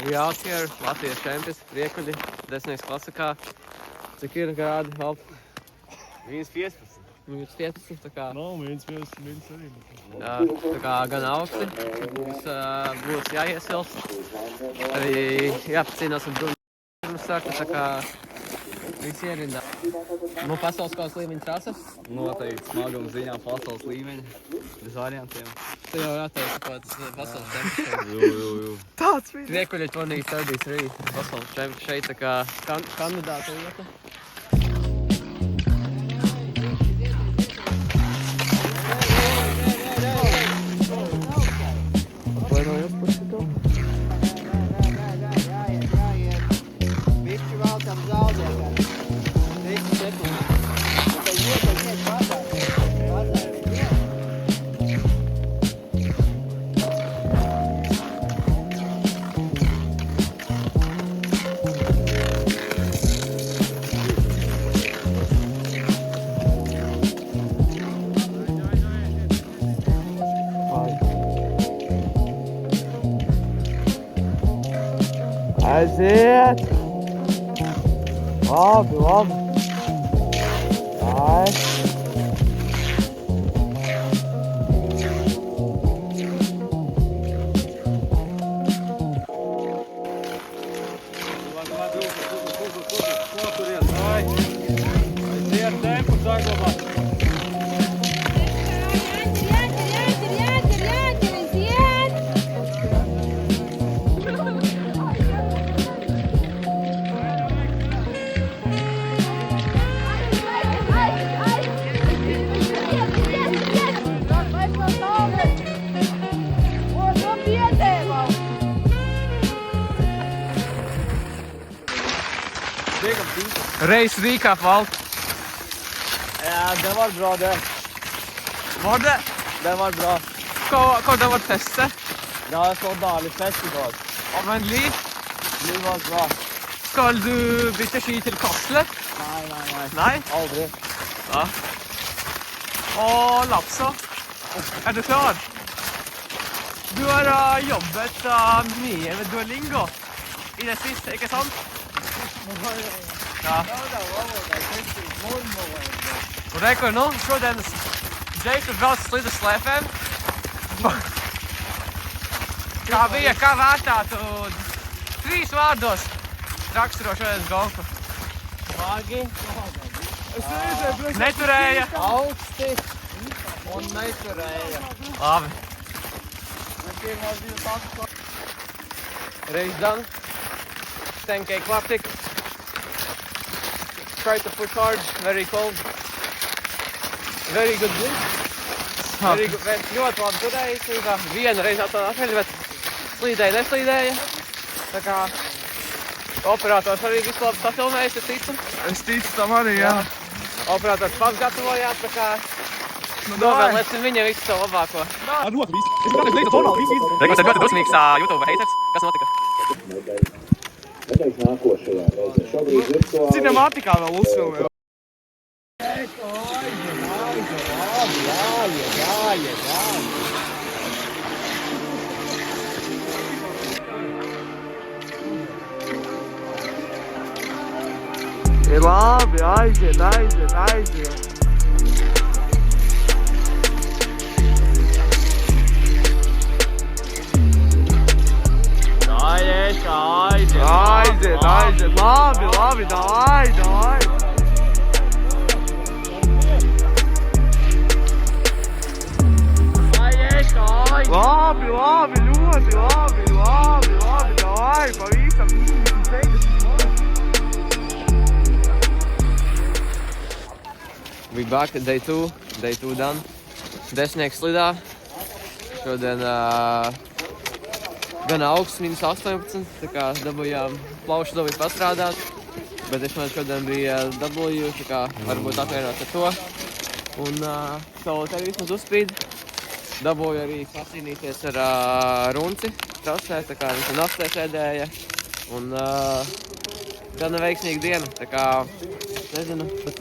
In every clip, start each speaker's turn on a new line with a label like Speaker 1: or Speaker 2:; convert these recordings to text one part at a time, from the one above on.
Speaker 1: We out here, Latvijas čempions, Riekuļi, 10. klasikā. Cik ir grādi, Valp?
Speaker 2: -15.
Speaker 1: -15, tā kā...
Speaker 3: No, -15 arī.
Speaker 1: Tā kā gan augsti, būs jāiesilst. Arī jāpacīnās ar Bruno pirms sākta, tā kā visi ierindā. Nu, pasaules kāds līmeņa trasas?
Speaker 2: Noteikti smaguma ziņā pasaules līmeņa. Bez variantiem.
Speaker 1: Tu jau jāteica kāds pasaules čempions.
Speaker 2: Jū.
Speaker 3: Tāds bija.
Speaker 1: Riekuļi 2033 pasaules čempions šeit, tā kā kandidāta vieta.
Speaker 3: Aiziet! Labi. Ai. Aiziet, tempu saglabāt!
Speaker 1: Race recap, Valp.
Speaker 3: Ja, det var bra det.
Speaker 1: Var det?
Speaker 3: Det var bra.
Speaker 1: Hva det var testet?
Speaker 3: Det har slått dårlig fest i dag.
Speaker 1: Men Li,
Speaker 3: Det var bra.
Speaker 1: skal du bytte ski til Kasle?
Speaker 3: Nei.
Speaker 1: Nei?
Speaker 3: Aldri.
Speaker 1: Ja. Og Lapsa, er du klar? Du har jobbet mye med Duolingo i det siste, ikke sant? Ja. Og rekur nu, šodienas Džeika brauc slida slēpēm. Kā bija, kā vērtātu 3 vārdos raksturo šodienas golfu?
Speaker 3: Vagi.
Speaker 1: Neturēja.
Speaker 3: Augsti. Un neturēja.
Speaker 1: Labi. Race done. 10K classic. Try to push hard, very cold. Very good wind. Very good. Ļoti labi turēja slīdā. Viena reize atpakaļ, bet slīdēja neslīdēja. Tā kā operators arī visu labi safilmējis, es ticu.
Speaker 3: Es ticu tam arī, jā.
Speaker 1: Operators pats gatavojās, tā kā novēlēsim viņam visu savu labāko.
Speaker 3: Ar rotu visu. Es kādreiz lieku tonāli visu.
Speaker 1: Reikums ir ļoti dusmīgs YouTube haters. Kas notika?
Speaker 4: Nedēļas nākošajā reizē. Šobrīd virtuāli...
Speaker 3: Cinemātikā vēl uzfilmēju. Ir labi, aiziet. Aiziet. Labi, davai. Labi, ļoti labi, davai, pavisam.
Speaker 1: We back at day 2 done. Desmitnieks slidā. Šodien gan augsts, -18, tā kā dabūjām plaušu dabūju pastrādāt. Bet es man šodien bija dabūju, tā kā varbūt apvienot ar to. Un savu tevi vismaz uzspīd. Dabūju arī pasīnīties ar runci trasē, tā kā viņš naftē sēdēja. Un gana veiksmīga diena, tā kā nezinu, bet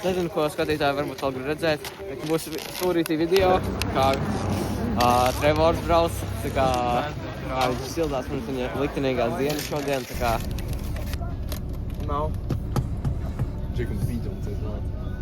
Speaker 1: nezinu, ko skatītāji varbūt vēl grib redzēt. Būs stūrītī video, kā Trevors brauc, tā kā kā viņš sildās, mums viņa liktenīgās dienas šodien, tā kā
Speaker 3: Nav.
Speaker 2: Čikums pīdžons ir klāt.